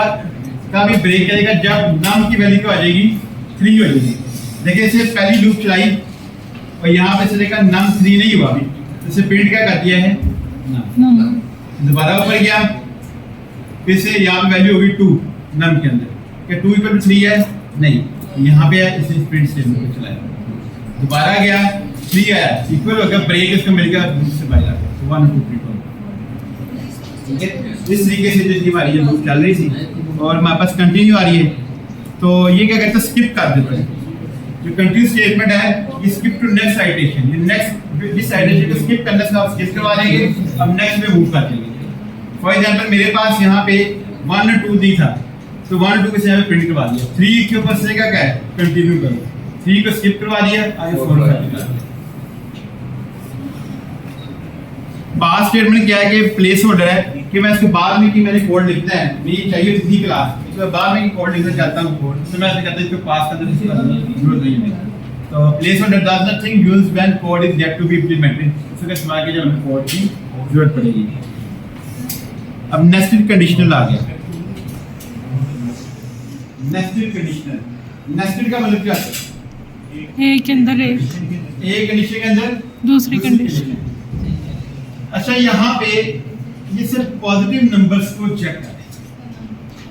[SPEAKER 1] कब ये ब्रेक करेगा जब नम की वैल्यू क्या हो जाएगी 3 हो जाएगी। देखिए इसे पहली लूप चलाई और यहाँ पे से देखा नम 3 नहीं हुआ, इसे प्रिंट क्या कर दिया है नम। दोबारा ऊपर गया फिर से यहाँ पे वैल्यू होगी 2 नम के अंदर, क्या 2 = 3 है? नहीं, यहाँ पे इसे प्रिंट स्टेटमेंट को चलाया। दोबारा गया 3 आया, इक्वल हो गया, ब्रेक इसका मिल गया लूप से बाहर आ गया 1 2 3 4, ठीक है। इस तरीके से जो हमारी ये लूप चल रही थी और हमारे पास कंटिन्यू आ रही है, तो ये क्या करते हैं स्किप कर देते हैं। जो कंटिन्यू स्टेटमेंट है ये स्किप टू नेक्स्ट साइटेशन, ये नेक्स्ट जिस साइटेशन को स्किप करने से आप स्किप करवा देंगे, अब नेक्स्ट में मूव कर देंगे। फॉर एग्जांपल मेरे पास यहाँ पे 1 2 3 था, तो 1 2 के यहाँ पे प्रिंट करवा दिया। 3 के ऊपर से क्या है कंटिन्यू करो, 3 को स्किप करवा दिया, आगे 4 कर दिया। पास स्टेटमेंट क्या है कि प्लेस होल्डर है कि मैं इसके बाद में कि मैंने कोड लिखना है, मुझे चाहिए थी क्लास, इसके बाद में कोड लिखना चाहता हूं कोड, तो मैं ऐसे कहता हूं इसको पास कर देता हूं, जरूरत नहीं है। तो placeholder does nothing used when code is yet to be implemented, इसका इस्तेमाल किया जब हमें कोड की जरूरत पड़ेगी। अब नेस्टेड कंडीशनल आ गया। नेस्टेड कंडीशनल, नेस्टेड का मतलब क्या है?
[SPEAKER 3] एक के अंदर एक
[SPEAKER 1] कंडीशन के अंदर
[SPEAKER 3] दूसरी कंडीशन।
[SPEAKER 1] अच्छा, यहाँ पे ये सिर्फ पॉजिटिव नंबर्स को चेक करें,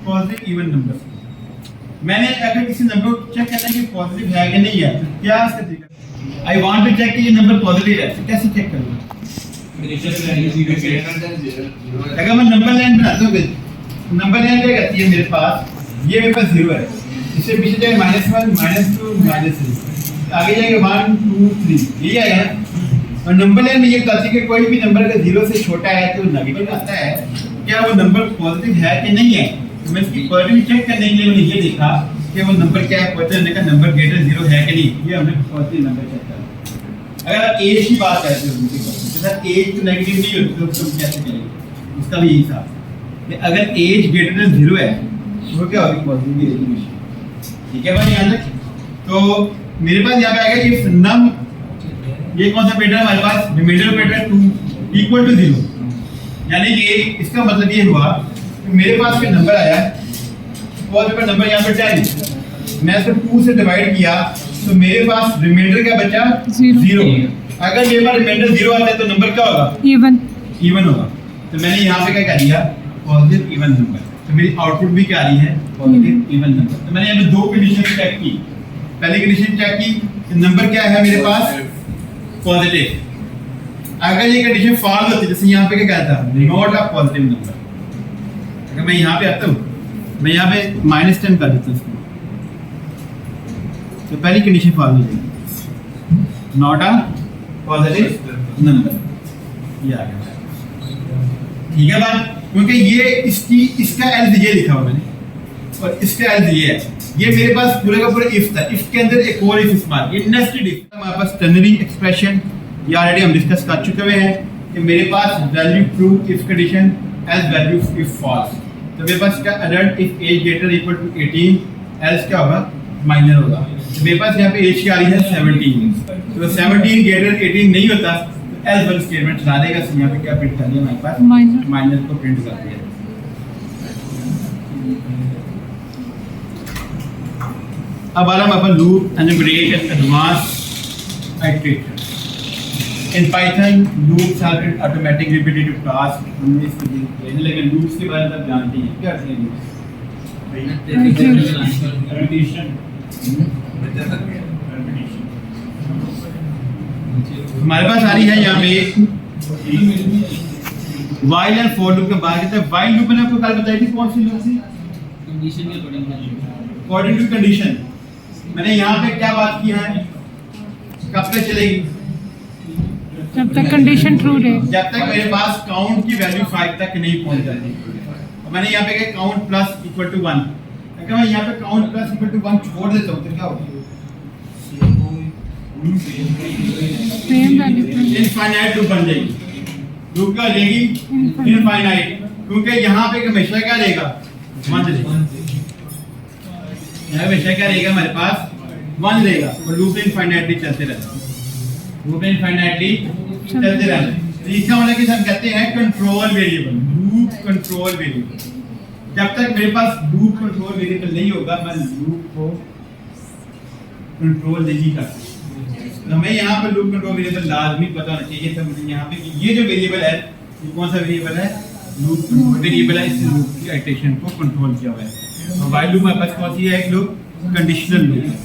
[SPEAKER 1] पॉजिटिव इवन नंबर्स। मैंने अगर किसी नंबर को चेक करना है कि पॉजिटिव है कि नहीं है, तो क्या इसका तरीका? आई वांट टू चेक कि ये नंबर पॉजिटिव है, तो कैसे चेक करूंगा? अगर मैं नंबर लाइन बनाता हूँ, नंबर लाइन क्या कहती है मेरे पास, ये मेरे पास 0 है, इससे पीछे जाए -1 -2 -3, आगे जाएंगे 1 2 3, यही आएगा ना। और नंबर लाइन में ये कहती है कि कोई भी नंबर अगर 0 से छोटा है तो नेगेटिव आता है, क्या वो नंबर पॉजिटिव है कि नहीं है। तो मैं इसकी पॉजिटिव चेक करने के लिए मैंने ये देखा कि वो नंबर क्या है, पॉजिटिव का नंबर ग्रेटर 0 है कि नहीं, ये हमने पॉजिटिव नंबर चेक करना। अगर आप एज की बात करते हो, जैसा एज तो नेगेटिव नहीं होती तो हम कैसे करेंगे, उसका भी यही हिसाब है। अगर एज ग्रेटर देन 0 है तो क्या होगी, पॉजिटिव एज, ठीक है भाई यहाँ तक। तो मेरे पास यहाँ पे आएगा कि नम, ये कौन सा पैटर्न है हमारे पास, रिमाइंडर पैटर्न 2 = 0, यानी कि इसका मतलब ये हुआ कि मेरे पास कोई नंबर आया और मेरे पास नंबर यहाँ पे 10, मैं इसको 2 से डिवाइड किया तो मेरे पास रिमाइंडर क्या बचा 0। अगर मेरे पास रिमाइंडर 0 आता है तो नंबर क्या होगा, इवन होगा। तो मैंने यहाँ पे क्या कर दिया, पॉजिटिव इवन नंबर, तो मेरी आउटपुट भी क्या आ रही है, पॉजिटिव इवन नंबर। तो मैंने यहाँ पे 2 कंडीशन चेक की। पहली कंडीशन चेक की कि नंबर क्या है मेरे पास पॉजिटिव। अगर ये कंडीशन फॉल्स होती, जैसे यहाँ पे क्या कहता है नॉट अ पॉजिटिव नंबर, अगर मैं यहाँ पे आता हूँ, मैं यहाँ पे -10 कर देता हूँ इसको, तो पहली कंडीशन फॉल्स हो जाएगी, नॉट अ पॉजिटिव नंबर, ये आ गया, ठीक है बात। क्योंकि ये इसका एल्स ये लिखा हुआ मैंने और इसका एल्स ये है, ये मेरे पास पूरे का पूरा इफ था, इफ के अंदर एक और इफ इस्तेमाल, ये नेस्टेड इफ। हमारे पास टर्नरी एक्सप्रेशन ये ऑलरेडी हम डिस्कस कर चुके हुए हैं कि मेरे पास value true if condition else value if false. तो मेरे पास क्या adult if age greater equal to 18 else क्या होगा, माइनर होगा। तो मेरे पास यहाँ पे एज क्या आ रही है 17, तो 17 ग्रेटर 18 नहीं होता तो एल्स वन स्टेटमेंट चला देगा। तो यहाँ पे क्या प्रिंट कर दिया हमारे पास, माइनर को प्रिंट कर दिया। अब आ रहा है अपन loop enumerate and advance iteration. In Python loops are automatic repetitive task. हमने इसको देखने लगे लूप्स के बारे में आप जानते हैं क्या है लूप्स, रिपीटेशन। हमारे पास आ रही है यहाँ पे व्हाइल एंड फॉर लूप के बारे में। व्हाइल लूप मैंने आपको कल बताई थी, कौन सी लूप थी,
[SPEAKER 2] कंडीशन के
[SPEAKER 1] अकॉर्डिंग टू कंडीशन। मैंने यहाँ पे क्या बात की है, कब तक चलेगी,
[SPEAKER 3] जब तक कंडीशन ट्रू रहे,
[SPEAKER 1] जब तक मेरे पास काउंट की वैल्यू 5 तक नहीं पहुंच जाती। और मैंने यहाँ पे कहा काउंट प्लस इक्वल टू 1, अगर मैं यहाँ पे काउंट प्लस इक्वल टू 1 छोड़ देता हूँ तो क्या होगा,
[SPEAKER 3] सेम वैल्यू
[SPEAKER 1] इनफाइनाइट लूप बन जाएगी। लूप क्या हो जाएगी इनफाइनाइट, क्योंकि यहाँ पे हमेशा क्या रहेगा 1 रहेगा, यहाँ हमेशा क्या रहेगा हमारे पास 1 रहेगा और लूप इनफाइनाइटली चलते रहता है, लूप इनफाइनाइटली चलते रहता है। तो इसका मतलब कि हम कहते हैं control variable, loop control variable. जब तक मेरे पास लूप कंट्रोल वेरिएबल नहीं होगा मैं लूप को कंट्रोल नहीं कर सकता। तो हमें यहाँ पर लूप कंट्रोल वेरिएबल लाजमी पता होना चाहिए। तो मुझे यहाँ पे कि ये जो वेरिएबल है ये कौन सा वेरिएबल है, लूप कंट्रोल वेरिएबल है, इस लूप की इटरेशन को कंट्रोल किया हुआ है। और व्हाइल लूप हमारे पास कौन सी है, एक लूप कंडीशनल लूप।